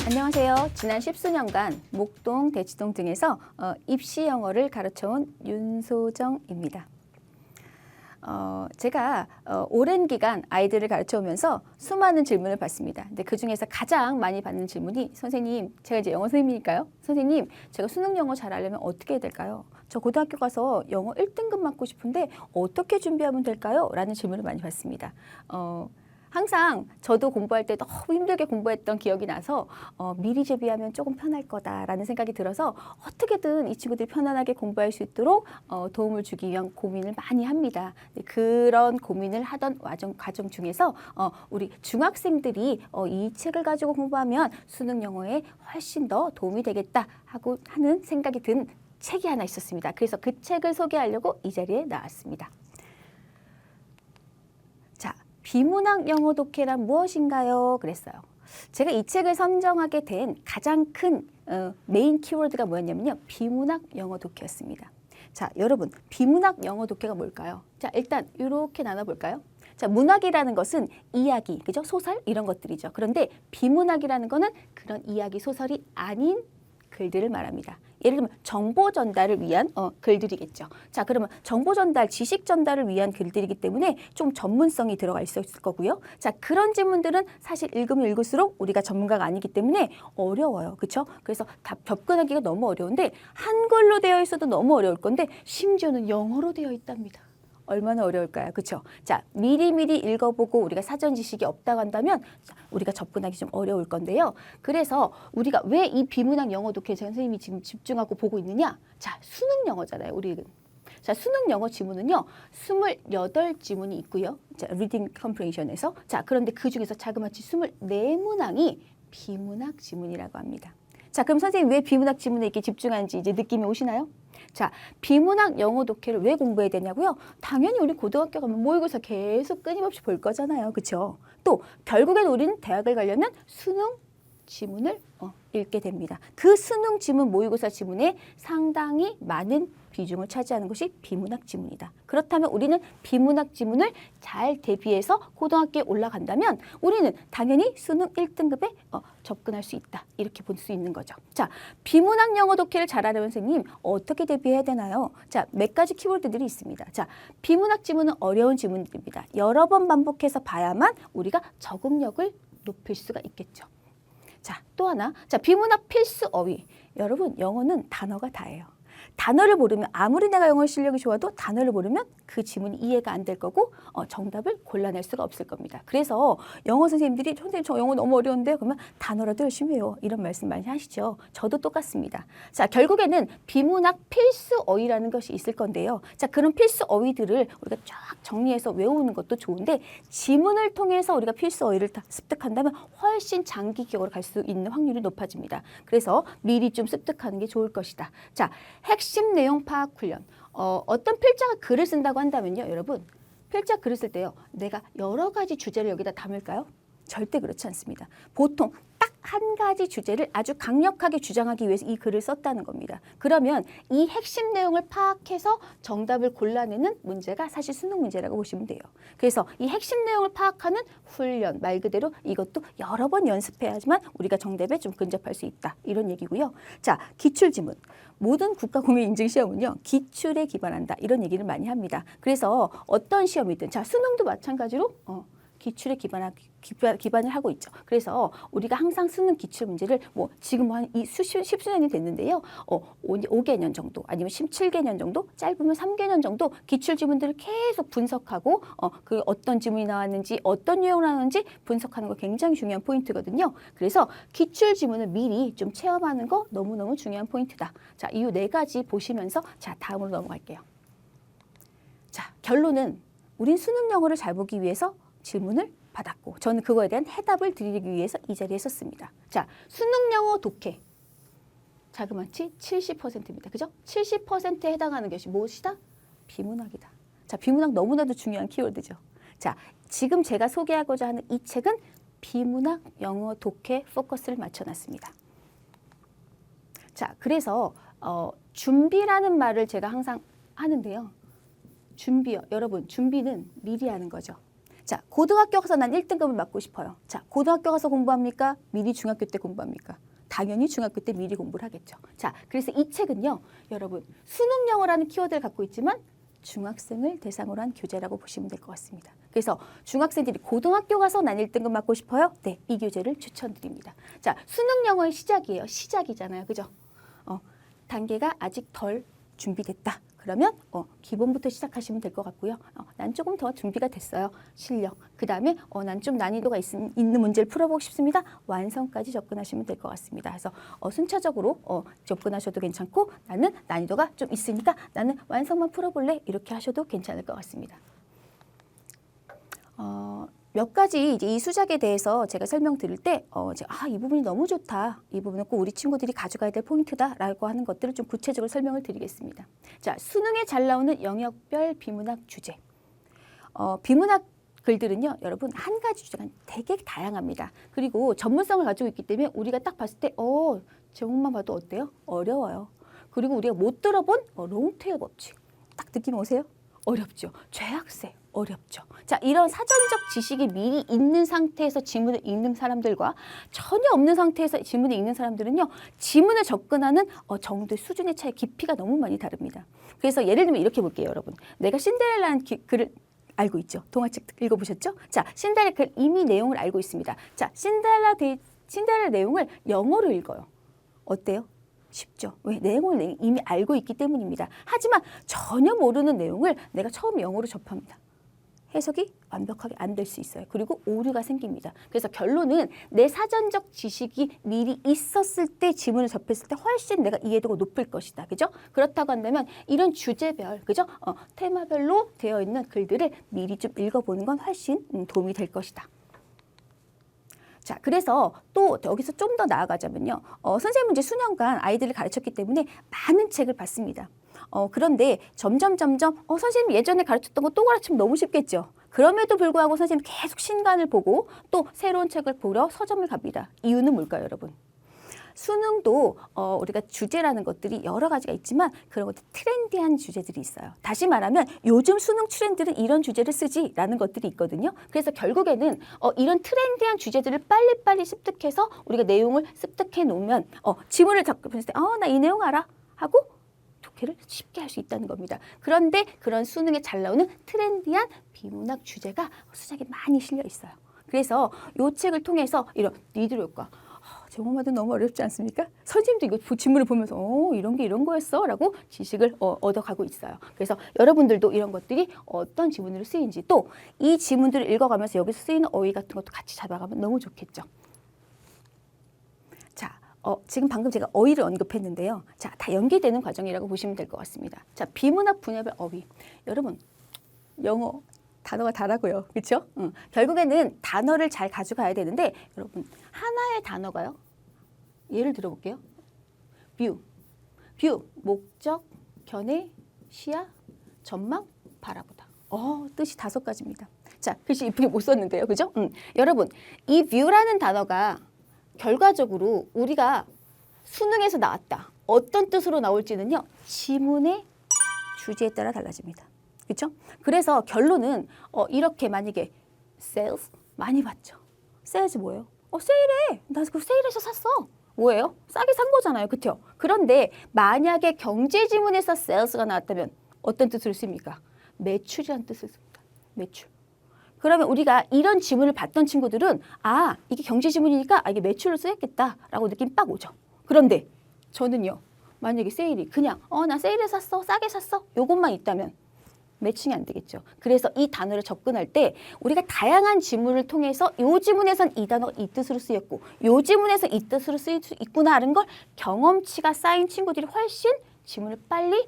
안녕하세요. 지난 10수년간 목동, 대치동 등에서 입시 영어를 가르쳐온 윤소정입니다. 제가 오랜 기간 아이들을 가르쳐오면서 수많은 질문을 받습니다. 근데 그 중에서 가장 많이 받는 질문이 선생님, 제가 이제 영어 선생님이니까요. 선생님, 제가 수능 영어 잘하려면 어떻게 해야 될까요? 저 고등학교 가서 영어 1등급 맞고 싶은데 어떻게 준비하면 될까요? 라는 질문을 많이 받습니다. 항상 저도 공부할 때 너무 힘들게 공부했던 기억이 나서 미리 준비하면 조금 편할 거다라는 생각이 들어서 어떻게든 이 친구들이 편안하게 공부할 수 있도록 도움을 주기 위한 고민을 많이 합니다. 그런 고민을 하던 과정 중에서 우리 중학생들이 이 책을 가지고 공부하면 수능 영어에 훨씬 더 도움이 되겠다 하고 하는 생각이 든 책이 하나 있었습니다. 그래서 그 책을 소개하려고 이 자리에 나왔습니다. 비문학 영어 독해란 무엇인가요? 그랬어요. 제가 이 책을 선정하게 된 가장 큰 메인 키워드가 뭐였냐면요. 비문학 영어 독해였습니다. 자, 여러분, 비문학 영어 독해가 뭘까요? 자, 일단 이렇게 나눠볼까요? 자, 문학이라는 것은 이야기, 그죠? 소설 이런 것들이죠. 그런데 비문학이라는 거는 그런 이야기, 소설이 아닌 글들을 말합니다. 예를 들면 정보 전달을 위한 글들이겠죠. 자, 그러면 정보 전달, 지식 전달을 위한 글들이기 때문에 좀 전문성이 들어가 있을 거고요. 자, 그런 질문들은 사실 읽으면 읽을수록 우리가 전문가가 아니기 때문에 어려워요. 그렇죠? 그래서 다 접근하기가 너무 어려운데 한글로 되어 있어도 너무 어려울 건데 심지어는 영어로 되어 있답니다. 얼마나 어려울까요? 그렇죠? 자, 미리미리 읽어보고 우리가 사전 지식이 없다고 한다면 우리가 접근하기 좀 어려울 건데요. 그래서 우리가 왜 이 비문학 영어 독해 선생님이 지금 집중하고 보고 있느냐? 자, 수능 영어잖아요, 우리는. 자, 수능 영어 지문은요, 28지문이 있고요. 자, 리딩 컴프레hension에서. 자, 그런데 그 중에서 자그마치 24문항이 비문학 지문이라고 합니다. 자, 그럼 선생님 왜 비문학 지문에 이렇게 집중하는지 이제 느낌이 오시나요? 자, 비문학 영어 독해를 왜 공부해야 되냐고요? 당연히 우리 고등학교 가면 모의고사 계속 끊임없이 볼 거잖아요. 그렇죠? 또 결국엔 우리는 대학을 가려면 수능 지문을 읽게 됩니다. 그 수능 지문, 모의고사 지문에 상당히 많은 비중을 차지하는 것이 비문학 지문이다. 그렇다면 우리는 비문학 지문을 잘 대비해서 고등학교에 올라간다면 우리는 당연히 수능 1등급에 접근할 수 있다. 이렇게 볼 수 있는 거죠. 자, 비문학 영어 독해를 잘하려면 선생님 어떻게 대비해야 되나요? 자, 몇 가지 키워드들이 있습니다. 자, 비문학 지문은 어려운 지문들입니다. 여러 번 반복해서 봐야만 우리가 적응력을 높일 수가 있겠죠. 자, 또 하나. 자, 비문학 필수 어휘. 여러분, 영어는 단어가 다예요. 단어를 모르면 아무리 내가 영어 실력이 좋아도 단어를 모르면 그 지문이 이해가 안 될 거고 정답을 골라낼 수가 없을 겁니다. 그래서 영어 선생님들이 선생님 저 영어 너무 어려운데요. 그러면 단어라도 열심히 해요. 이런 말씀 많이 하시죠. 저도 똑같습니다. 자, 결국에는 비문학 필수 어휘라는 것이 있을 건데요. 자, 그런 필수 어휘들을 우리가 쫙 정리해서 외우는 것도 좋은데 지문을 통해서 우리가 필수 어휘를 다 습득한다면 훨씬 장기 기억으로 갈 수 있는 확률이 높아집니다. 그래서 미리 좀 습득하는 게 좋을 것이다. 자, 핵심 내용 파악 훈련. 어떤 필자가 글을 쓴다고 한다면요, 여러분. 필자 글을 쓸 때요, 내가 여러 가지 주제를 여기다 담을까요? 절대 그렇지 않습니다. 보통 딱 한 가지 주제를 아주 강력하게 주장하기 위해서 이 글을 썼다는 겁니다. 그러면 이 핵심 내용을 파악해서 정답을 골라내는 문제가 사실 수능 문제라고 보시면 돼요. 그래서 이 핵심 내용을 파악하는 훈련, 말 그대로 이것도 여러 번 연습해야지만 우리가 정답에 좀 근접할 수 있다. 이런 얘기고요. 자, 기출지문. 모든 국가공인인증시험은요, 기출에 기반한다. 이런 얘기를 많이 합니다. 그래서 어떤 시험이든, 자, 수능도 마찬가지로 기출에 기반을 하고 있죠. 그래서 우리가 항상 수능 기출 문제를 뭐 지금 한 십수년이 됐는데요. 5개년 정도 아니면 17개년 정도 짧으면 3개년 정도 기출 지문들을 계속 분석하고 그 어떤 지문이 나왔는지 어떤 내용이 나왔는지 분석하는 거 굉장히 중요한 포인트거든요. 그래서 기출 지문을 미리 좀 체험하는 거 너무너무 중요한 포인트다. 자, 이 4가지 보시면서 자, 다음으로 넘어갈게요. 자, 결론은 우린 수능 영어를 잘 보기 위해서 질문을 받았고 저는 그거에 대한 해답을 드리기 위해서 이 자리에 섰습니다. 자, 수능 영어 독해 자그마치 70%입니다. 그죠? 70%에 해당하는 것이 무엇이다? 비문학이다. 자, 비문학 너무나도 중요한 키워드죠. 자, 지금 제가 소개하고자 하는 이 책은 비문학 영어 독해 포커스를 맞춰놨습니다. 자, 그래서 준비라는 말을 제가 항상 하는데요. 준비요. 여러분, 준비는 미리 하는 거죠. 자, 고등학교 가서 난 1등급을 맞고 싶어요. 자, 고등학교 가서 공부합니까? 미리 중학교 때 공부합니까? 당연히 중학교 때 미리 공부를 하겠죠. 자, 그래서 이 책은요, 여러분 수능 영어라는 키워드를 갖고 있지만 중학생을 대상으로 한 교재라고 보시면 될 것 같습니다. 그래서 중학생들이 고등학교 가서 난 1등급 맞고 싶어요? 네, 이 교재를 추천드립니다. 자, 수능 영어의 시작이에요. 시작이잖아요. 그죠? 단계가 아직 덜 준비됐다. 그러면 기본부터 시작하시면 될 것 같고요. 난 조금 더 준비가 됐어요. 실력. 그 다음에 난 좀 난이도가 있는 문제를 풀어보고 싶습니다. 완성까지 접근하시면 될 것 같습니다. 그래서 순차적으로 접근하셔도 괜찮고 나는 난이도가 좀 있으니까 나는 완성만 풀어볼래? 이렇게 하셔도 괜찮을 것 같습니다. 몇 가지 이제 이 수작에 대해서 제가 설명드릴 때 이 부분이 너무 좋다. 이 부분은 꼭 우리 친구들이 가져가야 될 포인트다라고 하는 것들을 좀 구체적으로 설명을 드리겠습니다. 자, 수능에 잘 나오는 영역별 비문학 주제. 비문학 글들은요, 여러분 한 가지 주제가 되게 다양합니다. 그리고 전문성을 가지고 있기 때문에 우리가 딱 봤을 때 제목만 봐도 어때요? 어려워요. 그리고 우리가 못 들어본 롱테일 법칙. 딱 느낌 오세요? 어렵죠. 죄악세. 어렵죠. 자, 이런 사전적 지식이 미리 있는 상태에서 지문을 읽는 사람들과 전혀 없는 상태에서 지문을 읽는 사람들은요, 지문을 접근하는 정도의 수준의 차이, 깊이가 너무 많이 다릅니다. 그래서 예를 들면 이렇게 볼게요, 여러분. 내가 신데렐라라는 글을 알고 있죠. 동화책 읽어보셨죠? 자, 신데렐라 글 이미 내용을 알고 있습니다. 자, 신데렐라 내용을 영어로 읽어요. 어때요? 쉽죠. 왜? 내용을 이미 알고 있기 때문입니다. 하지만 전혀 모르는 내용을 내가 처음 영어로 접합니다. 해석이 완벽하게 안 될 수 있어요. 그리고 오류가 생깁니다. 그래서 결론은 내 사전적 지식이 미리 있었을 때 지문을 접했을 때 훨씬 내가 이해도가 높을 것이다. 그죠? 그렇다고 한다면 이런 주제별, 그죠? 테마별로 되어 있는 글들을 미리 좀 읽어보는 건 훨씬 도움이 될 것이다. 자, 그래서 또 여기서 좀 더 나아가자면요. 선생님은 이제 수년간 아이들을 가르쳤기 때문에 많은 책을 봤습니다. 그런데 점점 선생님이 예전에 가르쳤던 거 또 가르치면 너무 쉽겠죠. 그럼에도 불구하고 선생님이 계속 신간을 보고 또 새로운 책을 보러 서점을 갑니다. 이유는 뭘까요, 여러분? 수능도 우리가 주제라는 것들이 여러 가지가 있지만 그런 것들 트렌디한 주제들이 있어요. 다시 말하면 요즘 수능 트렌드는 이런 주제를 쓰지라는 것들이 있거든요. 그래서 결국에는 이런 트렌디한 주제들을 빨리빨리 습득해서 우리가 내용을 습득해 놓으면 지문을 잡고 봤을 때 나 이 내용 알아 하고 독해를 쉽게 할 수 있다는 겁니다. 그런데 그런 수능에 잘 나오는 트렌디한 비문학 주제가 수작에 많이 실려 있어요. 그래서 이 책을 통해서 이런 니들 효과, 제목마다 너무 어렵지 않습니까? 선생님도 이거 지문을 보면서 이런 게 이런 거였어 라고 지식을 얻어가고 있어요. 그래서 여러분들도 이런 것들이 어떤 지문으로 쓰이는지 또 이 지문들을 읽어가면서 여기서 쓰이는 어휘 같은 것도 같이 잡아가면 너무 좋겠죠. 자, 지금 방금 제가 어휘를 언급했는데요. 자, 다 연계되는 과정이라고 보시면 될 것 같습니다. 자, 비문학 분야별 어휘. 여러분, 영어 단어가 다르고요. 그렇죠? 결국에는 단어를 잘 가져가야 되는데 여러분, 하나의 단어가요. 예를 들어볼게요. 뷰, 목적, 견해, 시야, 전망, 바라보다. 뜻이 5가지입니다. 자, 글씨 이쁘게 못 썼는데요. 그죠? 여러분, 이 뷰라는 단어가 결과적으로 우리가 수능에서 나왔다. 어떤 뜻으로 나올지는요. 지문의 주제에 따라 달라집니다. 그렇죠? 그래서 결론은 이렇게 만약에 sales 많이 봤죠. sales 뭐예요? 세일해. 나 그 세일해서 샀어. 뭐예요? 싸게 산 거잖아요. 그렇죠? 그런데 만약에 경제 지문에서 sales가 나왔다면 어떤 뜻으로 씁니까? 매출이라는 뜻을 씁니다. 매출. 그러면 우리가 이런 지문을 봤던 친구들은 이게 경제 지문이니까 이게 매출을 쓰였겠다라고 느낌 빡 오죠. 그런데 저는요. 만약에 세일이 그냥 나 세일에 샀어. 싸게 샀어. 요것만 있다면 매칭이 안 되겠죠. 그래서 이 단어를 접근할 때 우리가 다양한 지문을 통해서 이 지문에선 이 단어가 이 뜻으로 쓰였고 이 지문에서 이 뜻으로 쓰일 수 있구나 하는 걸 경험치가 쌓인 친구들이 훨씬 지문을 빨리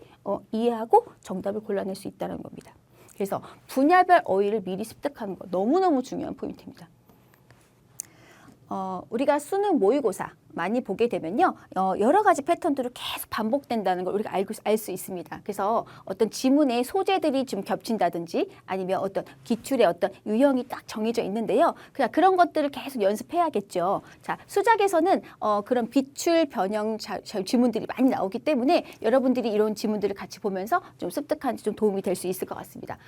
이해하고 정답을 골라낼 수 있다는 겁니다. 그래서 분야별 어휘를 미리 습득하는 거 너무너무 중요한 포인트입니다. 우리가 수능 모의고사 많이 보게 되면요. 여러 가지 패턴들을 계속 반복된다는 걸 우리가 알 수 있습니다. 그래서 어떤 지문의 소재들이 좀 겹친다든지 아니면 어떤 기출의 어떤 유형이 딱 정해져 있는데요. 그냥 그런 것들을 계속 연습해야겠죠. 자, 수작에서는 그런 비출, 변형 지문들이 많이 나오기 때문에 여러분들이 이런 지문들을 같이 보면서 좀 습득하는데 좀 도움이 될 수 있을 것 같습니다.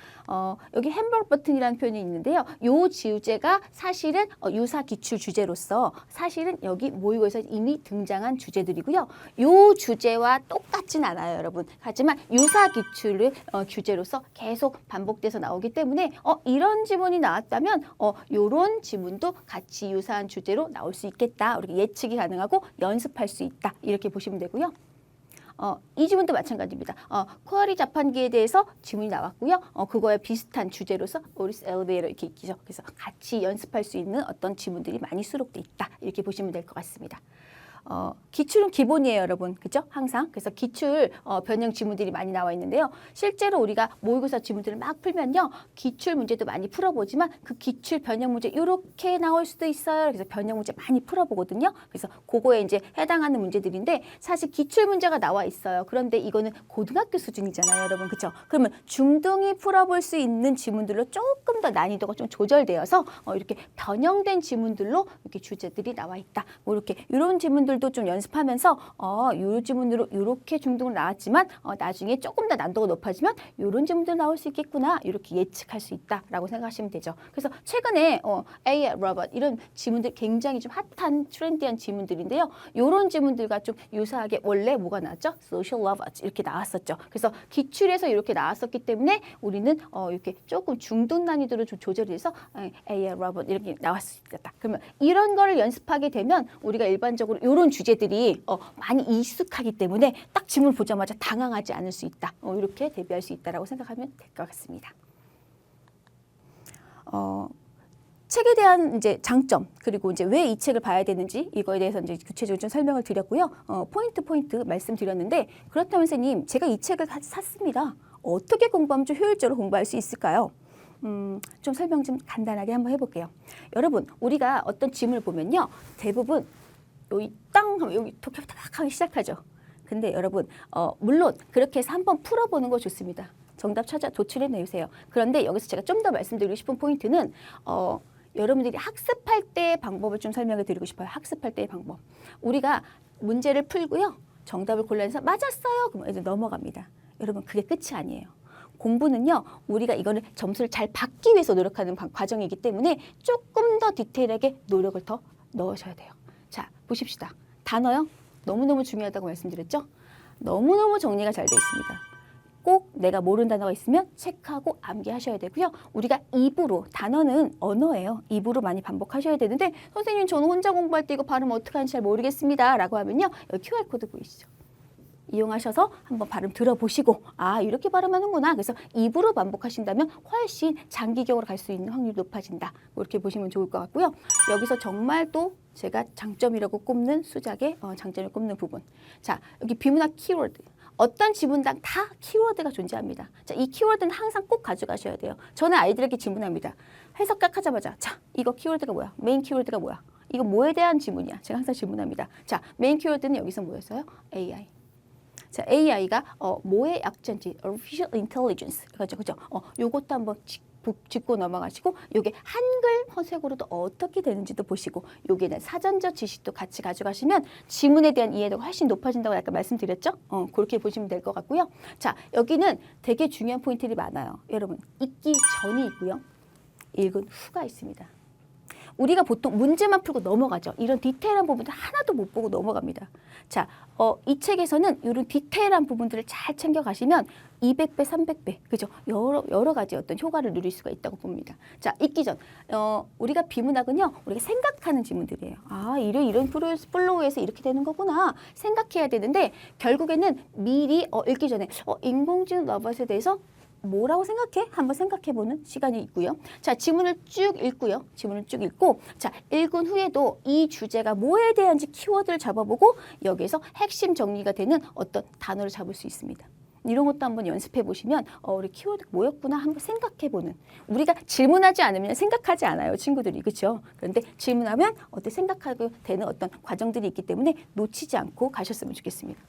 여기 햄버거 버튼이라는 표현이 있는데요. 요 주제가 사실은 유사 기출 주제로서 사실은 여기 모의고에서 이미 등장한 주제들이고요. 요 주제와 똑같진 않아요, 여러분. 하지만 유사 기출을 주제로서 계속 반복돼서 나오기 때문에 이런 지문이 나왔다면 요런 지문도 같이 유사한 주제로 나올 수 있겠다. 이렇게 예측이 가능하고 연습할 수 있다. 이렇게 보시면 되고요. 이 지문도 마찬가지입니다. 쿼리 자판기에 대해서 지문이 나왔고요. 그거에 비슷한 주제로서 오리스 엘리베이터 이렇게 있죠. 그래서 같이 연습할 수 있는 어떤 지문들이 많이 수록돼 있다. 이렇게 보시면 될 것 같습니다. 기출은 기본이에요, 여러분. 그죠? 항상. 그래서 기출 변형 지문들이 많이 나와 있는데요. 실제로 우리가 모의고사 지문들을 막 풀면요. 기출 문제도 많이 풀어보지만 그 기출 변형 문제 이렇게 나올 수도 있어요. 그래서 변형 문제 많이 풀어보거든요. 그래서 그거에 이제 해당하는 문제들인데 사실 기출 문제가 나와 있어요. 그런데 이거는 고등학교 수준이잖아요, 여러분. 그죠? 그러면 중등이 풀어볼 수 있는 지문들로 조금 더 난이도가 좀 조절되어서 이렇게 변형된 지문들로 이렇게 주제들이 나와 있다. 뭐 이렇게 이런 지문들 들도 좀 연습하면서 요 지문으로 이렇게 중등으로 나왔지만 나중에 조금 더 난도가 높아지면 이런 지문도 나올 수 있겠구나 이렇게 예측할 수 있다라고 생각하시면 되죠. 그래서 최근에 AI 로봇 이런 지문들 굉장히 좀 핫한 트렌디한 지문들인데요. 이런 지문들과 좀 유사하게 원래 뭐가 나왔죠? Social Robot 이렇게 나왔었죠. 그래서 기출에서 이렇게 나왔었기 때문에 우리는 이렇게 조금 중등 난이도로 좀 조절해서 AI 로봇 이렇게 나왔을 수 있겠다. 그러면 이런 거를 연습하게 되면 우리가 일반적으로 이런 주제들이 많이 익숙하기 때문에 딱 지문을 보자마자 당황하지 않을 수 있다. 이렇게 대비할 수 있다라고 생각하면 될 것 같습니다. 책에 대한 이제 장점 그리고 이제 왜 이 책을 봐야 되는지 이거에 대해서 이제 구체적으로 좀 설명을 드렸고요. 포인트 말씀드렸는데 그렇다면 선생님 제가 이 책을 샀습니다. 어떻게 공부하면 좀 효율적으로 공부할 수 있을까요? 좀 설명 좀 간단하게 한번 해볼게요. 여러분 우리가 어떤 지문을 보면요. 대부분 여기 땅 하면 여기 톡톡 하기 시작하죠. 근데 여러분 물론 그렇게 해서 한번 풀어보는 거 좋습니다. 정답 찾아 도출해 내주세요. 그런데 여기서 제가 좀 더 말씀드리고 싶은 포인트는 여러분들이 학습할 때의 방법을 좀 설명해 드리고 싶어요. 학습할 때의 방법. 우리가 문제를 풀고요. 정답을 골라내서 맞았어요. 그럼 이제 넘어갑니다. 여러분 그게 끝이 아니에요. 공부는요. 우리가 이거를 점수를 잘 받기 위해서 노력하는 과정이기 때문에 조금 더 디테일하게 노력을 더 넣으셔야 돼요. 자, 보십시다. 단어요. 너무너무 중요하다고 말씀드렸죠? 너무너무 정리가 잘 돼 있습니다. 꼭 내가 모르는 단어가 있으면 체크하고 암기하셔야 되고요. 우리가 입으로, 단어는 언어예요. 입으로 많이 반복하셔야 되는데 선생님 저는 혼자 공부할 때 이거 발음 어떻게 하는지 잘 모르겠습니다. 라고 하면요. 여기 QR코드 보이시죠? 이용하셔서 한번 발음 들어보시고 이렇게 발음하는구나. 그래서 입으로 반복하신다면 훨씬 장기적으로 갈 수 있는 확률이 높아진다. 이렇게 보시면 좋을 것 같고요. 여기서 정말 또 제가 장점이라고 꼽는 수작의 장점을 꼽는 부분. 자, 여기 비문학 키워드. 어떤 지문당 다 키워드가 존재합니다. 자, 이 키워드는 항상 꼭 가져가셔야 돼요. 저는 아이들에게 질문합니다. 해석 딱 하자마자 자, 이거 키워드가 뭐야? 메인 키워드가 뭐야? 이거 뭐에 대한 지문이야? 제가 항상 질문합니다. 자, 메인 키워드는 여기서 뭐였어요? AI. 자, AI가 뭐의 약자인지 Artificial Intelligence 그죠? 요것도 한번 짚고 넘어가시고 요게 한글 허색으로도 어떻게 되는지도 보시고 요게 대한 사전적 지식도 같이 가져가시면 지문에 대한 이해도가 훨씬 높아진다고 약간 말씀드렸죠? 그렇게 보시면 될 것 같고요. 자, 여기는 되게 중요한 포인트들이 많아요. 여러분, 읽기 전이 있고요. 읽은 후가 있습니다. 우리가 보통 문제만 풀고 넘어가죠. 이런 디테일한 부분들 하나도 못 보고 넘어갑니다. 자, 이 책에서는 이런 디테일한 부분들을 잘 챙겨가시면 200배, 300배, 그죠? 여러 가지 어떤 효과를 누릴 수가 있다고 봅니다. 자, 읽기 전, 우리가 비문학은요, 우리가 생각하는 지문들이에요. 이런 플로우에서 이렇게 되는 거구나. 생각해야 되는데, 결국에는 미리 읽기 전에, 인공지능 로봇에 대해서 뭐라고 생각해? 한번 생각해보는 시간이 있고요. 자, 지문을 쭉 읽고요. 지문을 쭉 읽고, 자, 읽은 후에도 이 주제가 뭐에 대한지 키워드를 잡아보고 여기에서 핵심 정리가 되는 어떤 단어를 잡을 수 있습니다. 이런 것도 한번 연습해 보시면 우리 키워드 뭐였구나 한번 생각해 보는. 우리가 질문하지 않으면 생각하지 않아요, 친구들이. 그렇죠? 그런데 질문하면 생각하게 되는 어떤 과정들이 있기 때문에 놓치지 않고 가셨으면 좋겠습니다.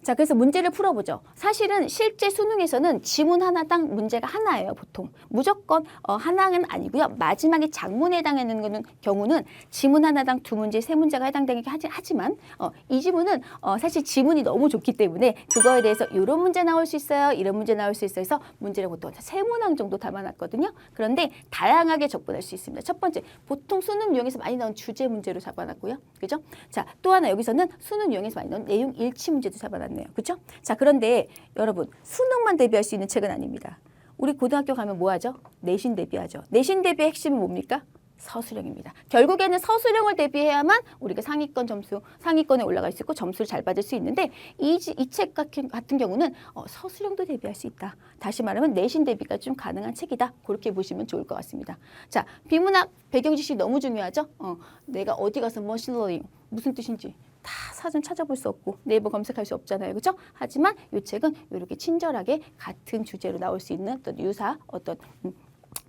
자, 그래서 문제를 풀어보죠. 사실은 실제 수능에서는 지문 하나당 문제가 하나예요, 보통. 무조건 하나는 아니고요. 마지막에 작문에 해당하는 경우는 지문 하나당 2문제, 3문제가 해당되긴 하지만 이 지문은 사실 지문이 너무 좋기 때문에 그거에 대해서 이런 문제 나올 수 있어요, 이런 문제 나올 수 있어요 해서 문제를 보통 3문항 정도 담아놨거든요. 그런데 다양하게 접근할 수 있습니다. 첫 번째, 보통 수능 유형에서 많이 나온 주제 문제로 잡아놨고요. 그죠? 자, 또 하나 여기서는 수능 유형에서 많이 나온 내용 일치 문제도 잡아놨네요. 그렇죠? 자, 그런데 여러분 수능만 대비할 수 있는 책은 아닙니다. 우리 고등학교 가면 뭐 하죠? 내신 대비하죠. 내신 대비의 핵심은 뭡니까? 서술형입니다. 결국에는 서술형을 대비해야만 우리가 상위권에 올라갈 수 있고 점수를 잘 받을 수 있는데 이 책 같은 경우는 서술형도 대비할 수 있다. 다시 말하면 내신 대비가 좀 가능한 책이다. 그렇게 보시면 좋을 것 같습니다. 자, 비문학 배경 지식 너무 중요하죠? 내가 어디 가서 머신러닝 무슨 뜻인지 다 사전 찾아볼 수 없고 네이버 검색할 수 없잖아요. 그렇죠? 하지만 이 책은 이렇게 친절하게 같은 주제로 나올 수 있는 어떤 유사 어떤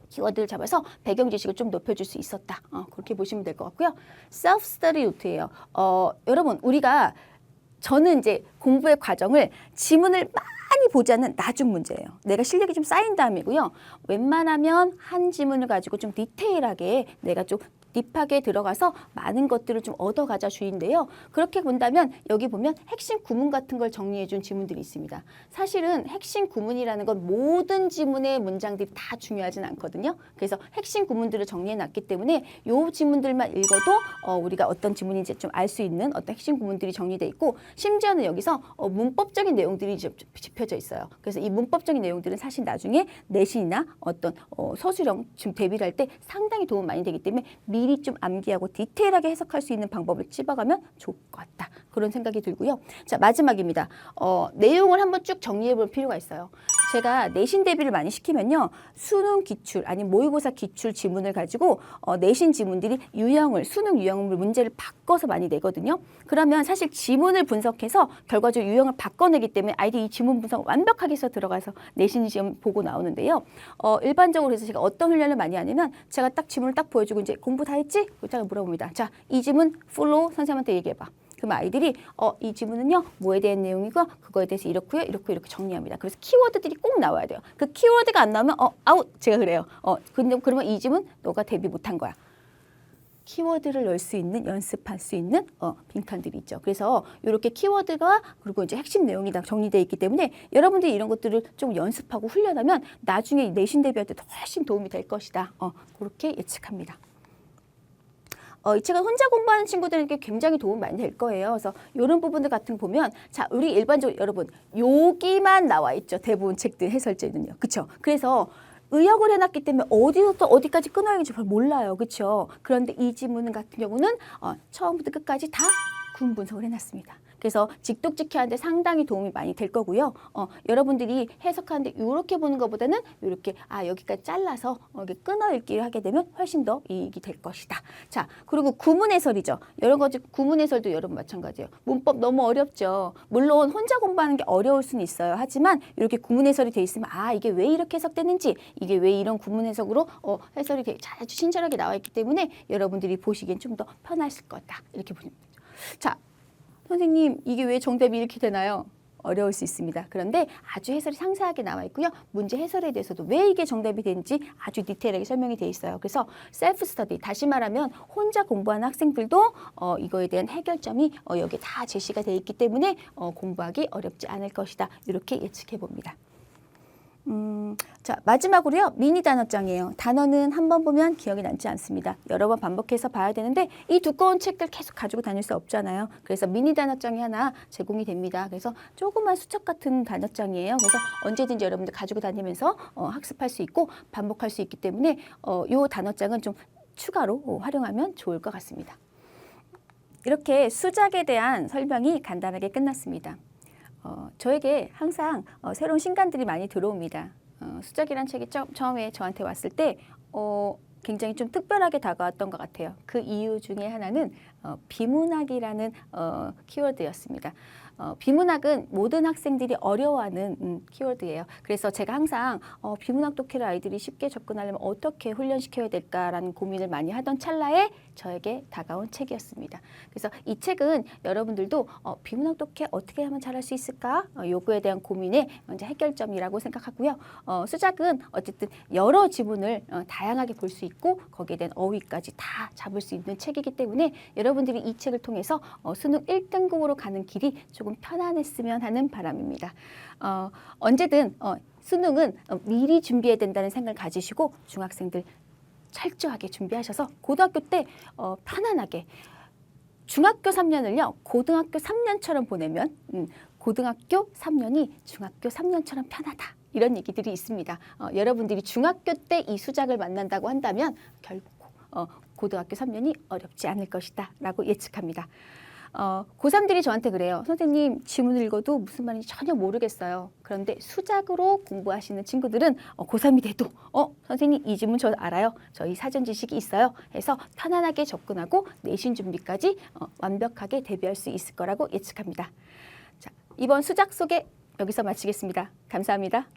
키워드를 잡아서 배경 지식을 좀 높여줄 수 있었다. 그렇게 보시면 될 것 같고요. 셀프 스터디 노트예요. 여러분 우리가 저는 이제 공부의 과정을 지문을 많이 보지 않는 나중 문제예요. 내가 실력이 좀 쌓인 다음이고요. 웬만하면 한 지문을 가지고 좀 디테일하게 내가 좀 딥하게 들어가서 많은 것들을 좀 얻어가자 주인데요. 그렇게 본다면 여기 보면 핵심 구문 같은 걸 정리해 준 지문들이 있습니다. 사실은 핵심 구문이라는 건 모든 지문의 문장들이 다 중요하진 않거든요. 그래서 핵심 구문들을 정리해 놨기 때문에 이 지문들만 읽어도 우리가 어떤 지문인지 좀 알 수 있는 어떤 핵심 구문들이 정리돼 있고 심지어는 여기서 문법적인 내용들이 짚혀져 있어요. 그래서 이 문법적인 내용들은 사실 나중에 내신이나 어떤 서술형 지금 대비를 할 때 상당히 도움 많이 되기 때문에 미리 좀 암기하고 디테일하게 해석할 수 있는 방법을 찝어가면 좋을 것 같다. 그런 생각이 들고요. 자, 마지막입니다. 내용을 한번 쭉 정리해 볼 필요가 있어요. 제가 내신 대비를 많이 시키면요. 수능 기출 아니면 모의고사 기출 지문을 가지고 내신 지문들이 수능 유형을 문제를 바꿔서 많이 내거든요. 그러면 사실 지문을 분석해서 결과적으로 유형을 바꿔내기 때문에 아이들이 이 지문 분석 완벽하게 해서 들어가서 내신 시험 보고 나오는데요. 일반적으로 해서 제가 어떤 훈련을 많이 하냐면 제가 딱 지문을 딱 보여주고 이제 공부 다 했지? 제가 물어봅니다. 자, 이 지문 풀로 선생님한테 얘기해봐. 그럼 아이들이 이 지문은요 뭐에 대한 내용이고 그거에 대해서 이렇고요 이렇게 정리합니다. 그래서 키워드들이 꼭 나와야 돼요. 그 키워드가 안 나오면 아웃 제가 그래요. 근데 그러면 이 지문 너가 대비 못한 거야. 키워드를 넣을 수 있는 연습할 수 있는 빈칸들이 있죠. 그래서 이렇게 키워드가 그리고 이제 핵심 내용이 다 정리되어 있기 때문에 여러분들이 이런 것들을 좀 연습하고 훈련하면 나중에 내신 대비할 때 훨씬 도움이 될 것이다. 그렇게 예측합니다. 이 책은 혼자 공부하는 친구들에게 굉장히 도움 많이 될 거예요. 그래서 이런 부분들 같은 거 보면 자, 우리 일반적으로 여러분 여기만 나와 있죠. 대부분 책들 해설제는요. 그렇죠? 그래서 의역을 해놨기 때문에 어디서부터 어디까지 끊어야 할지 잘 몰라요. 그렇죠? 그런데 이 지문 같은 경우는 처음부터 끝까지 다 구문 분석을 해놨습니다. 그래서 직독직해 하는데 상당히 도움이 많이 될 거고요. 여러분들이 해석하는데 이렇게 보는 것보다는 이렇게 여기까지 잘라서 이렇게 끊어 읽기를 하게 되면 훨씬 더 이익이 될 것이다. 자, 그리고 구문 해설이죠. 여러 가지 구문 해설도 여러분 마찬가지예요. 문법 너무 어렵죠. 물론 혼자 공부하는 게 어려울 수는 있어요. 하지만 이렇게 구문 해설이 돼 있으면 이게 왜 이렇게 해석되는지 이게 왜 이런 구문 해석으로 해설이 잘 친절하게 나와 있기 때문에 여러분들이 보시기엔 좀 더 편하실 거다. 이렇게 보시면 되죠. 자, 선생님 이게 왜 정답이 이렇게 되나요? 어려울 수 있습니다. 그런데 아주 해설이 상세하게 나와 있고요. 문제 해설에 대해서도 왜 이게 정답이 되는지 아주 디테일하게 설명이 되어 있어요. 그래서 셀프 스터디, 다시 말하면 혼자 공부하는 학생들도 이거에 대한 해결점이 여기에 다 제시가 되어 있기 때문에 공부하기 어렵지 않을 것이다. 이렇게 예측해 봅니다. 자, 마지막으로요. 미니 단어장이에요. 단어는 한 번 보면 기억이 남지 않습니다. 여러 번 반복해서 봐야 되는데 이 두꺼운 책들 계속 가지고 다닐 수 없잖아요. 그래서 미니 단어장이 하나 제공이 됩니다. 그래서 조그만 수첩 같은 단어장이에요. 그래서 언제든지 여러분들 가지고 다니면서 학습할 수 있고 반복할 수 있기 때문에 이 단어장은 좀 추가로 활용하면 좋을 것 같습니다. 이렇게 수작에 대한 설명이 간단하게 끝났습니다. 저에게 항상 새로운 신간들이 많이 들어옵니다. 수작이란 책이 처음에 저한테 왔을 때 굉장히 좀 특별하게 다가왔던 것 같아요. 그 이유 중에 하나는 비문학이라는 키워드였습니다. 비문학은 모든 학생들이 어려워하는 키워드예요. 그래서 제가 항상 비문학 독해를 아이들이 쉽게 접근하려면 어떻게 훈련시켜야 될까라는 고민을 많이 하던 찰나에 저에게 다가온 책이었습니다. 그래서 이 책은 여러분들도 비문학 독해 어떻게 하면 잘할 수 있을까? 요구에 대한 고민의 이제 해결점이라고 생각하고요. 수작은 어쨌든 여러 지문을 다양하게 볼 수 있고 거기에 대한 어휘까지 다 잡을 수 있는 책이기 때문에 여러분들이 이 책을 통해서 수능 1등급으로 가는 길이 조금 편안했으면 하는 바람입니다. 언제든 수능은 미리 준비해야 된다는 생각을 가지시고 중학생들 철저하게 준비하셔서 고등학교 때 편안하게 중학교 3년을요 고등학교 3년처럼 보내면 고등학교 3년이 중학교 3년처럼 편하다. 이런 얘기들이 있습니다. 여러분들이 중학교 때 이 수작을 만난다고 한다면 결국 고등학교 3년이 어렵지 않을 것이다 라고 예측합니다. 고3들이 저한테 그래요. 선생님 지문을 읽어도 무슨 말인지 전혀 모르겠어요. 그런데 수작으로 공부하시는 친구들은 고3이 돼도 선생님 이 지문 저 알아요. 저희 사전 지식이 있어요. 해서 편안하게 접근하고 내신 준비까지 완벽하게 대비할 수 있을 거라고 예측합니다. 자, 이번 수작 소개 여기서 마치겠습니다. 감사합니다.